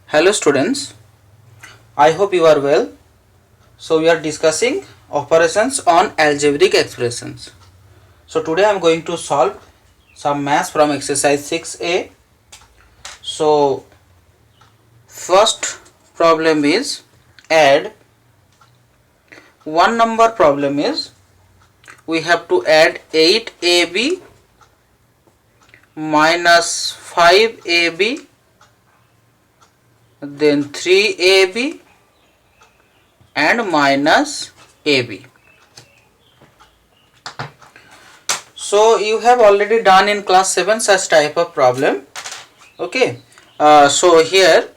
Hello students, I hope you are well. So we are discussing operations on algebraic expressions. So today I am going to solve some maths from exercise 6a. So first problem is add. One number problem is we have to add 8ab minus 5ab, then 3ab and minus AB. So you have already done in class 7 such type of problem. Okay. So here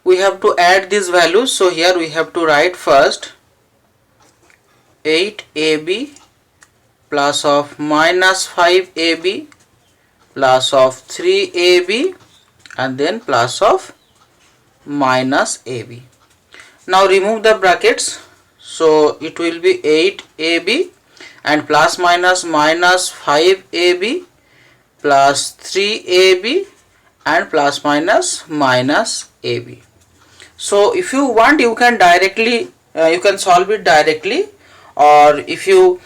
we have to add these values. So here we have to write first 8AB plus of minus 5AB plus of 3AB and then plus of minus AB. Now remove the brackets, so it will be 8ab and plus minus minus 5ab plus 3ab and plus minus minus ab. So if you want, you can directly you can solve it directly, or if you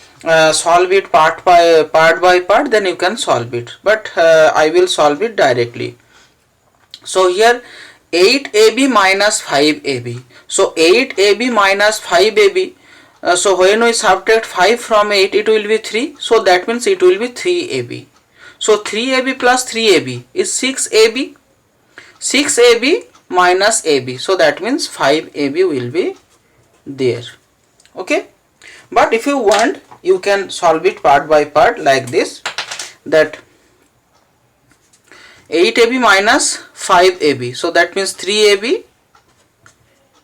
solve it part by part, then you can solve it, but I will solve it directly. So here 8ab minus 5ab. So 8ab minus 5ab. So when we subtract 5 from 8, it will be 3. So that means it will be 3ab. So 3ab plus 3ab is 6ab. 6ab minus ab. So that means 5ab will be there. Okay. But if you want, you can solve it part by part like this. That 8ab minus 5ab, so that means 3ab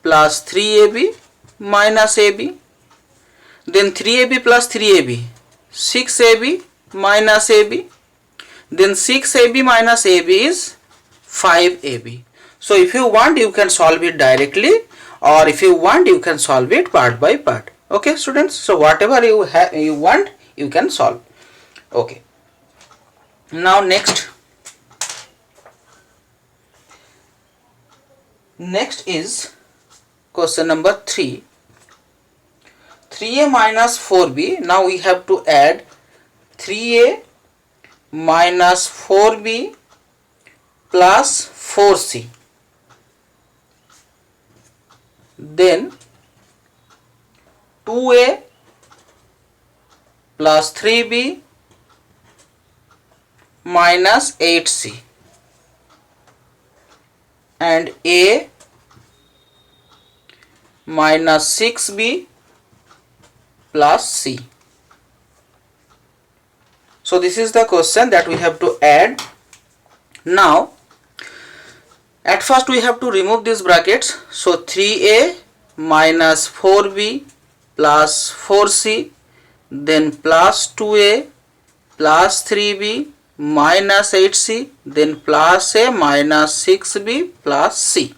plus 3ab minus ab, then 3ab plus 3ab, 6ab minus ab, then 6ab minus ab is 5ab. So if you want, you can solve it directly, or if you want, you can solve it part by part. Okay students, so whatever you want, you can solve. Okay, now next is question number 3. 3a minus 4b. Now we have to add 3a minus 4b plus 4c. Then 2a plus 3b minus 8c and a minus 6b plus c. So this is the question that we have to add. Now at first we have to remove these brackets. So 3a minus 4b plus 4c, then plus 2a plus 3b minus 8c, then plus a minus 6b plus c.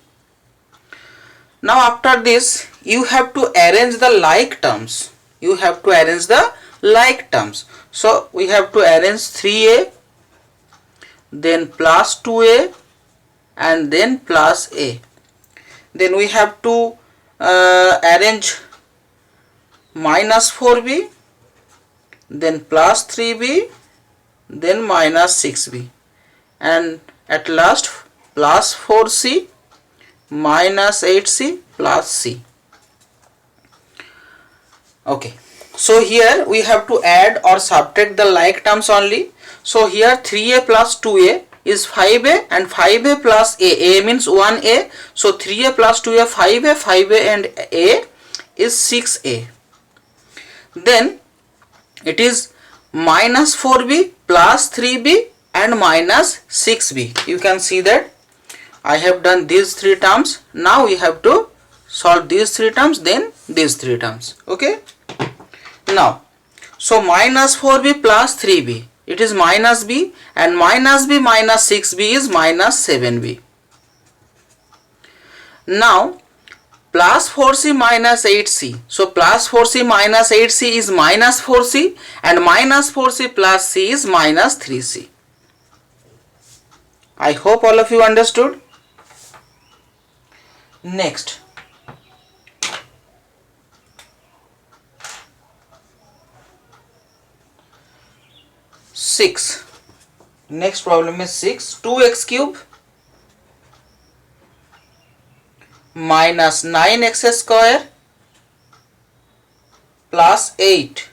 Now after this, you have to arrange the like terms. You have to arrange the like terms. So we have to arrange 3a, then plus 2a and then plus a. Then we have to arrange minus 4b, then plus 3b, then minus 6b, and at last plus 4c minus 8c plus c. Okay, so here we have to add or subtract the like terms only. So here 3a plus 2a is 5a and 5a plus a means 1a. So 3a plus 2a, 5a and a is 6a. Then it is minus 4b plus 3b and minus 6b. You can see that I have done these three terms. Now we have to solve these three terms, then these three terms. Okay. Now, so minus 4b plus 3b, it is minus b, and minus b minus 6b is minus 7b. Now plus 4c minus 8c. So plus 4c minus 8c is minus 4c, and minus 4c plus c is minus 3c. I hope all of you understood. Next, six. Next problem is 6. 2x cube minus 9x square plus 8.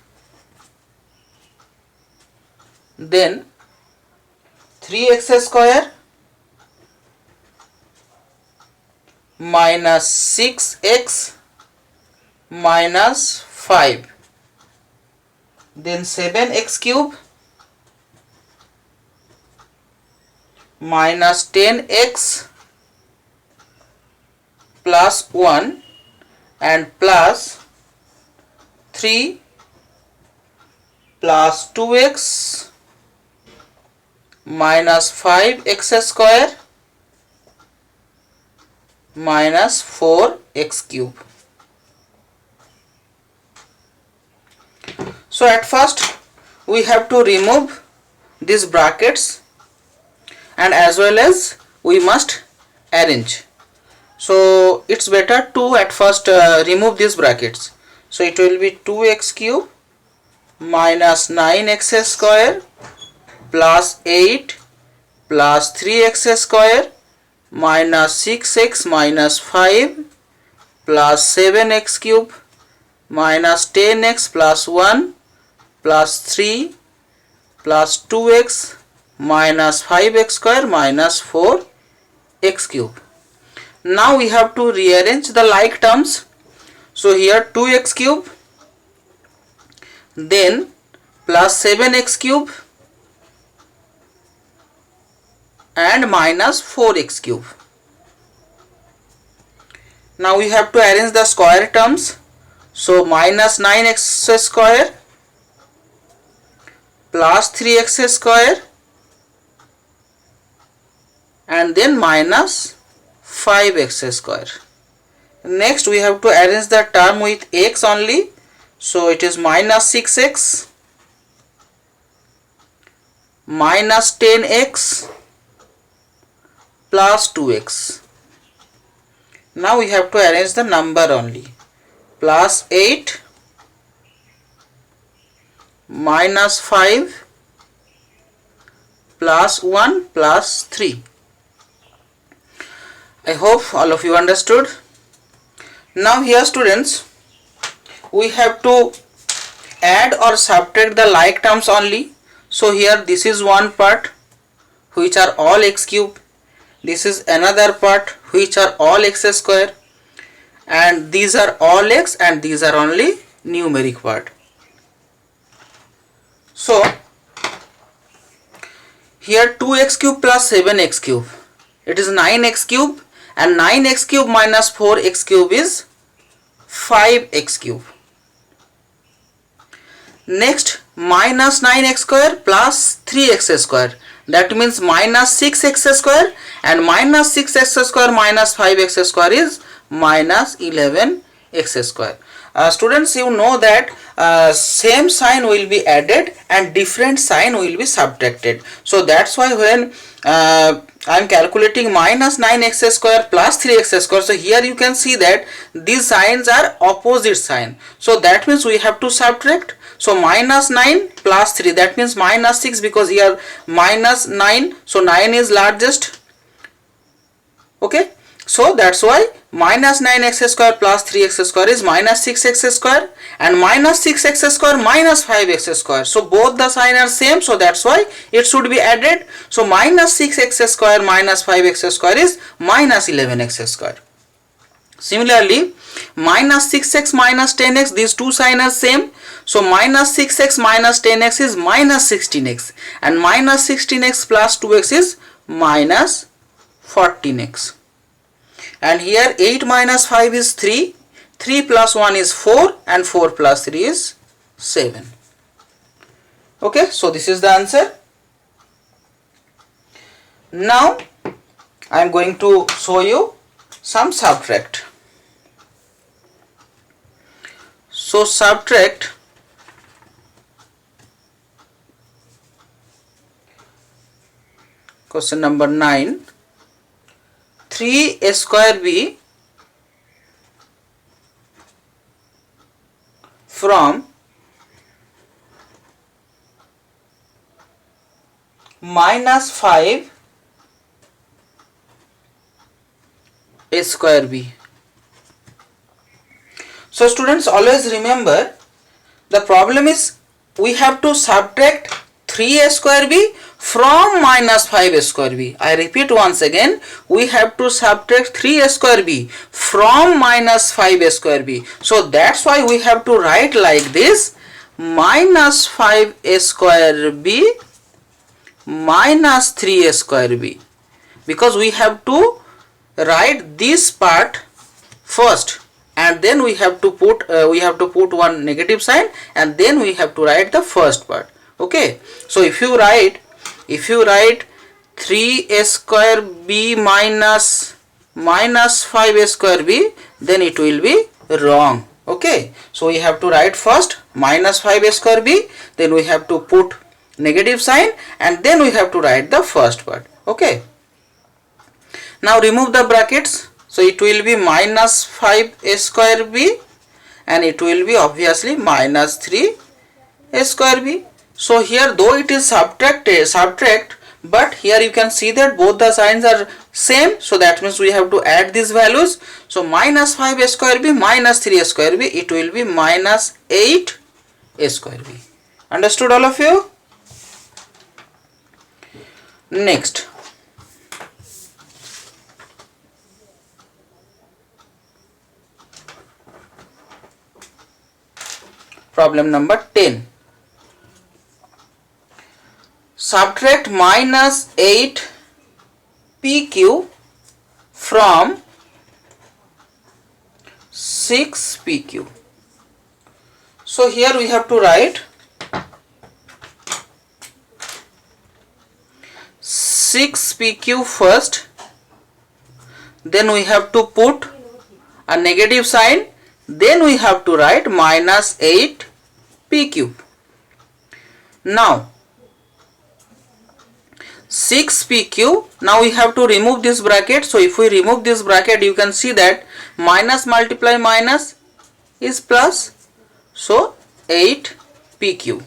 Then 3x square minus 6x minus 5. Then 7x cube minus 10x plus 1 and plus 3 plus 2x minus 5x square minus 4x cube. So at first we have to remove these brackets and as well as we must arrange. So it's better to at first remove these brackets. So it will be 2x cube minus 9x square plus 8 plus 3x square minus 6x minus 5 plus 7x cube minus 10x plus 1 plus 3 plus 2x minus 5x square minus 4x cube. Now we have to rearrange the like terms. So here 2x cube, then plus 7x cube and minus 4x cube. Now we have to arrange the square terms. So minus 9x square plus 3x square and then minus 5x square. Next we have to arrange the term with x only. So it is minus 6x minus 10x plus 2x. Now we have to arrange the number only. Plus 8 minus 5 plus 1 plus 3. I hope all of you understood. Now here students, we have to add or subtract the like terms only. So here this is one part which are all x cube. This is another part which are all x square, and these are all x and these are only numeric part. So here 2x cube plus 7x cube, it is 9x cube, and 9x cube minus 4x cube is 5x cube. Next minus 9x square plus 3x square, that means minus 6x square, and minus 6x square minus 5x square is minus 11x square. Students, you know that same sign will be added and different sign will be subtracted. So that's why when I am calculating minus 9x square plus 3x square, so here you can see that these signs are opposite sign. So that means we have to subtract. So minus 9 plus 3, that means minus 6, because here minus 9, so 9 is largest. Okay, so that's why minus 9x square plus 3x square is minus 6x square, and minus 6x square minus 5x square. So both the sign are same, so that's why it should be added. So minus 6x square minus 5x square is minus 11x square. Similarly, minus 6x minus 10x, these two signs are same. So minus 6x minus 10x is minus 16x, and minus 16x plus 2x is minus 14x. And here 8 minus 5 is 3, 3 plus 1 is 4, and 4 plus 3 is 7. Okay, so this is the answer. Now I am going to show you some subtract. So subtract question number 9. 3 square b from minus 5 a square b. So students, always remember, the problem is we have to subtract 3a square b from minus 5a square b. I repeat once again, we have to subtract 3a square b from minus 5a square b. So that's why we have to write like this: minus 5a square b minus 3a square b, because we have to write this part first and then we have to put one negative sign and then we have to write the first part. Okay, so if you write 3a square b minus 5a square b, then it will be wrong. Okay, so we have to write first minus 5a square b, then we have to put negative sign and then we have to write the first part. Okay, now remove the brackets. So it will be minus 5a square b and it will be obviously minus 3a square b. So here, though it is subtract, but here you can see that both the signs are same, so that means we have to add these values. So minus 5a square b minus 3a square b, it will be minus 8a square b. Understood all of you? Next, problem number 10. Subtract minus 8 pq from 6 pq. So here we have to write 6 pq first, then we have to put a negative sign, then we have to write minus 8 pq. Now 6 pq, now we have to remove this bracket. So if we remove this bracket, you can see that minus multiply minus is plus, so 8 pq.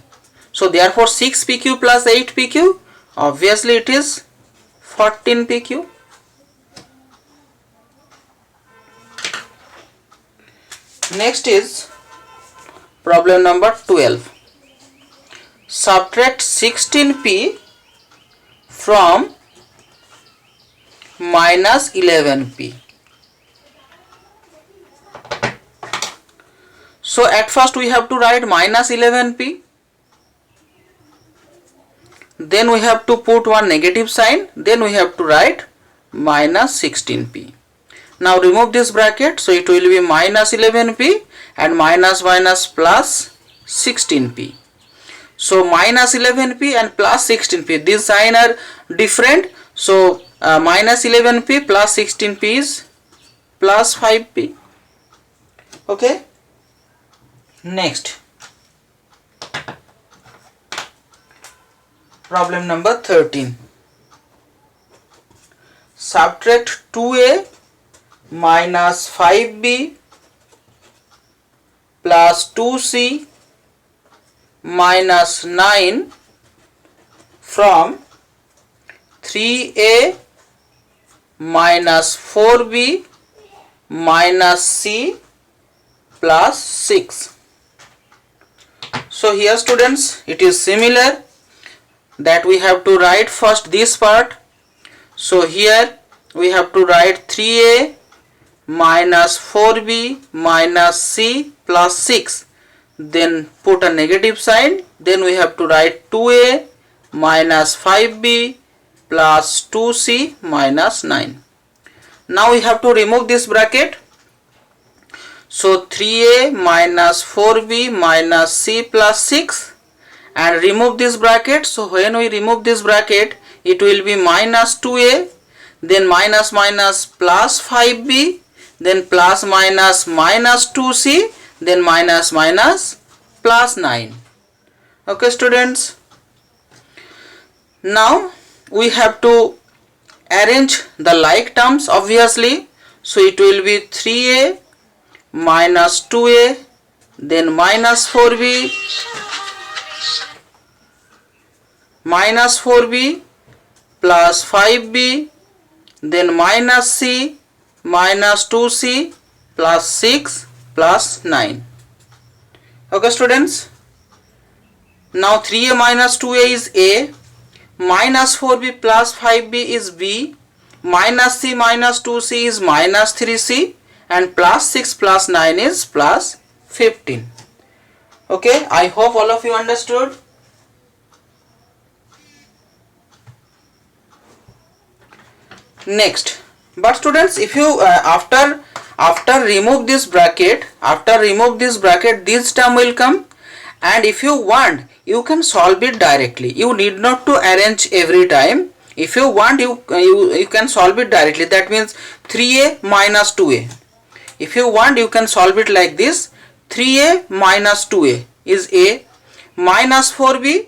So therefore 6 pq plus 8 pq, obviously it is 14 pq. Next is problem number 12. Subtract 16p from minus 11p. So at first we have to write minus 11p, then we have to put one negative sign, then we have to write minus 16p. Now remove this bracket, so it will be minus 11p and minus minus plus 16p. So minus 11p and plus 16p, these signs are different. So minus 11p plus 16p is plus 5p. Okay. Next, problem number 13. Subtract 2a minus 5b plus 2c minus 9 from 3a minus 4b minus c plus 6. So here students, it is similar, that we have to write first this part. So here we have to write 3a minus 4b minus c plus 6, then put a negative sign, then we have to write 2a minus 5b plus 2c minus 9. Now we have to remove this bracket. So 3a minus 4b minus c plus 6 and remove this bracket. So when we remove this bracket, it will be minus 2a, then minus minus plus 5b, then plus minus minus 2c, then minus minus plus 9. Okay students, now we have to arrange the like terms obviously. So it will be 3a minus 2a then minus 4b, minus 4b plus 5b, then minus c, minus 2c plus 6 plus 9. Okay students, now 3a minus 2a is a, minus 4b plus 5b is b, minus c minus 2c is minus 3c, and plus 6 plus 9 is plus 15. Okay, I hope all of you understood. Next, but students, if you after remove this bracket, this term will come, and if you want you can solve it directly. You need not to arrange every time. If you want, you can solve it directly. That means 3a minus 2a. If you want, you can solve it like this. 3a minus 2a is a, minus 4b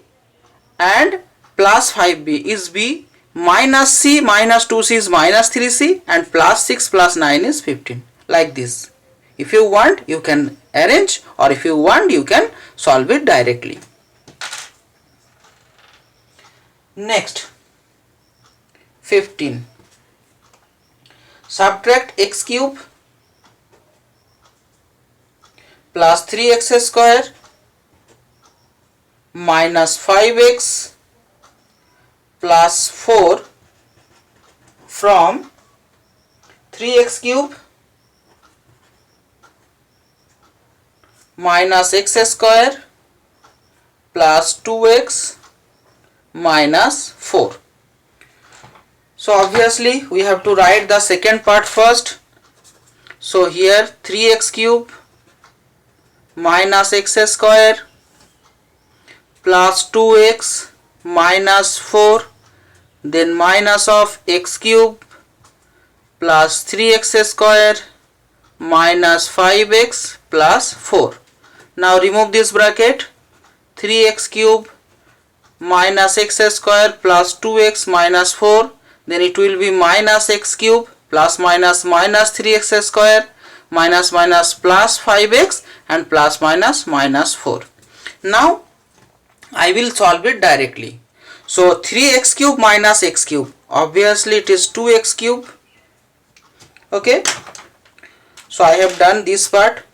and plus 5b is b, minus c minus 2c is minus 3c, and plus 6 plus 9 is 15. Like this. If you want, you can arrange, or if you want, you can solve it directly. Next, 15. Subtract x cube plus 3x square minus 5x plus 4 from 3x cube minus x square plus 2x minus 4. So obviously we have to write the second part first. So here 3x cube minus x square plus 2x minus 4, then minus of x cube plus 3x square minus 5x plus 4. Now remove this bracket. 3x cube minus x square plus 2x minus 4, then it will be minus x cube plus minus minus 3x square minus minus plus 5x and plus minus minus 4. Now I will solve it directly. So 3x cube minus x cube, obviously it is 2x cube. Okay, so I have done this part.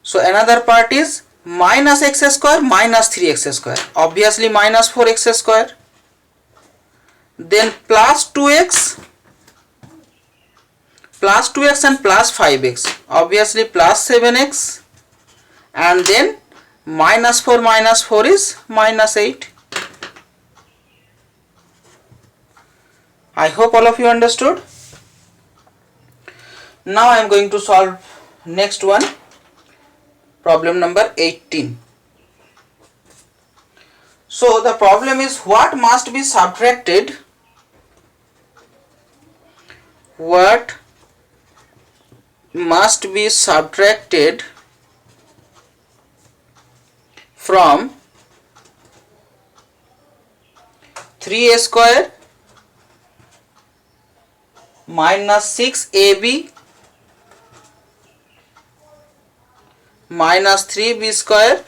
So another part is minus x square minus 3x square, obviously minus 4x square, then plus 2x and plus 5x, obviously plus 7x, and then minus 4 is minus 8. I hope all of you understood. Now I am going to solve next one, problem number 18. So the problem is, what must be subtracted? What must be subtracted from 3a square minus 6ab minus 3b square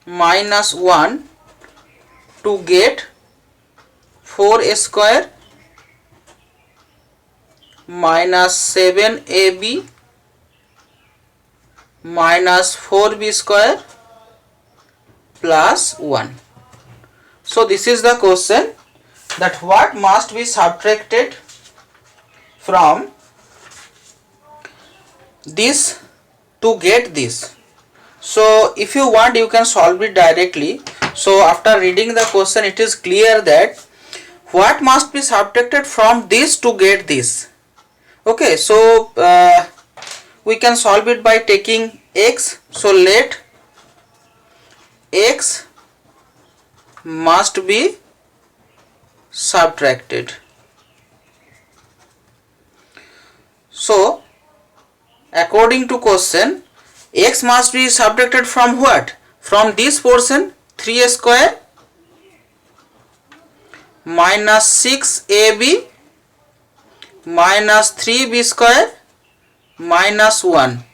minus 1 to get 4a square minus 7ab minus 4b square plus 1. So this is the question, that what must be subtracted from this to get this. So if you want, you can solve it directly. So after reading the question, it is clear that what must be subtracted from this to get this. Okay, so we can solve it by taking x. So let x must be subtracted. So according to question, x must be subtracted from what? From this portion, 3a square minus 6ab minus 3b square minus 1.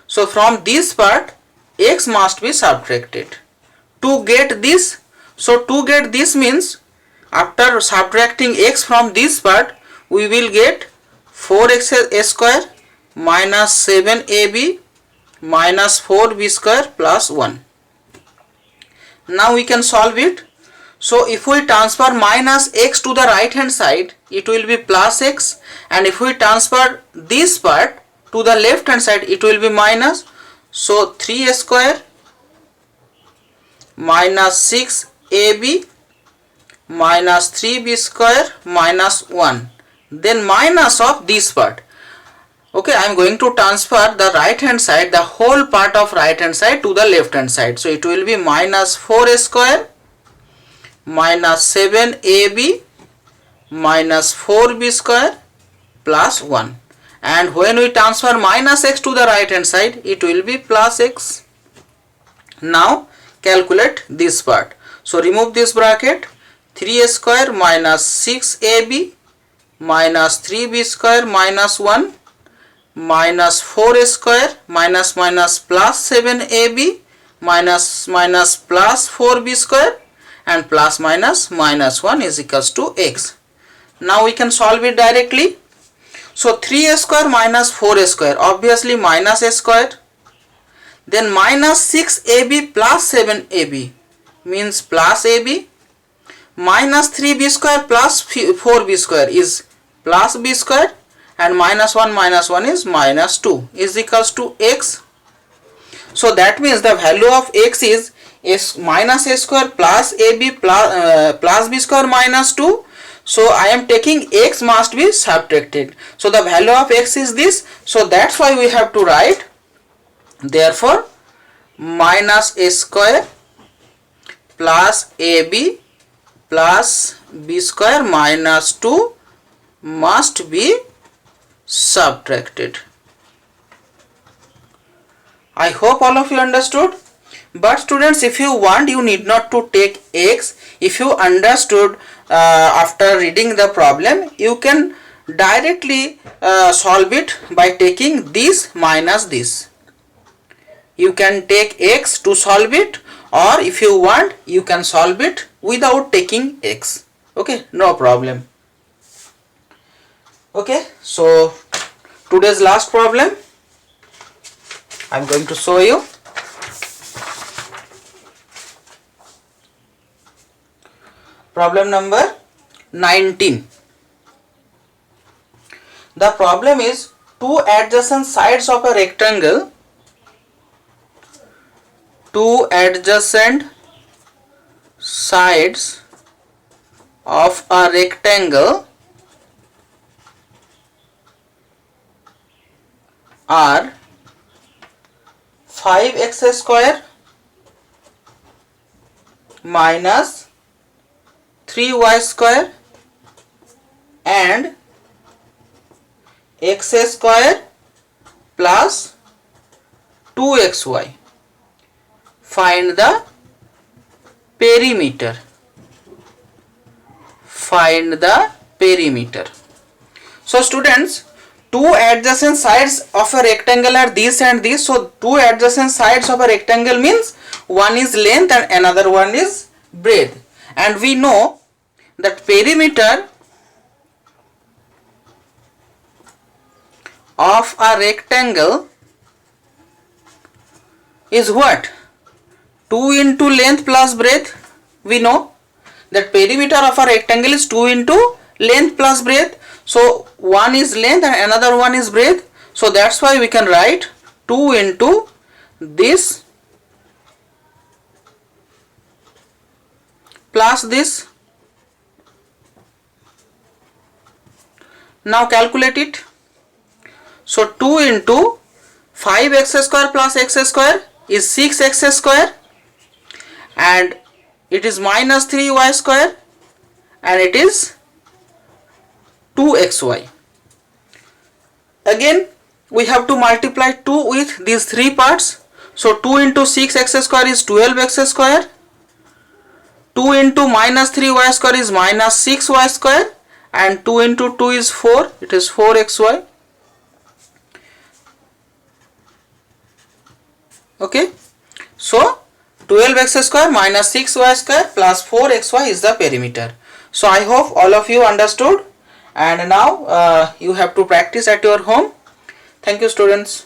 So from this part x must be subtracted. To get this, so to get this means after subtracting x from this part, we will get 4x square minus 7ab minus 4b square plus 1. Now we can solve it. So if we transfer minus x to the right hand side, it will be plus x, and if we transfer this part to the left hand side, it will be minus. So 3 square minus 6ab minus 3b square minus 1, then minus of this part. Okay, I am going to transfer the right hand side, the whole part of right hand side to the left hand side. So it will be minus 4 square minus 7ab minus 4b square plus 1. And when we transfer minus x to the right hand side, it will be plus x. Now calculate this part. So remove this bracket. 3 square minus 6ab minus 3b square minus 1 minus 4 square minus minus plus 7ab minus minus plus 4b square and plus minus minus 1 is equals to x. Now we can solve it directly. So 3 square minus 4 square, obviously minus a square. Then minus 6ab plus 7ab means plus ab. Minus 3b square plus 4b square is plus b square, and minus 1 is minus 2 is equals to x. So that means the value of x is minus a square plus ab plus b square minus 2. So I am taking x must be subtracted. So the value of x is this. So that's why we have to write, therefore minus a square plus ab plus b square minus 2 must be subtracted. I hope all of you understood. But students, if you want, you need not to take x. If you understood after reading the problem, you can directly solve it by taking this minus this. You can take x to solve it, or if you want, you can solve it without taking x. Okay, no problem. Okay, so today's last problem I am going to show you. Problem number 19. The problem is two adjacent sides of a rectangle. Two adjacent sides of a rectangle are 5x square minus 3y square and x square plus 2xy. Find the perimeter. Find the perimeter. So students, two adjacent sides of a rectangle are this and this. So two adjacent sides of a rectangle means one is length and another one is breadth. And we know that perimeter of a rectangle is what? 2 into length plus breadth. We know that perimeter of a rectangle is 2 into length plus breadth. So one is length and another one is breadth. So that's why we can write 2 into this plus this. Now calculate it. So 2 into 5x square plus x square is 6x square, and it is minus 3y square, and it is 2xy. Again we have to multiply 2 with these three parts. So 2 into 6x square is 12x square. 2 into minus 3y square is minus 6y square, and 2 into 2 is 4, it is 4xy. Okay, so 12x square minus 6y square plus 4xy is the perimeter. So I hope all of you understood, and now you have to practice at your home. Thank you, students.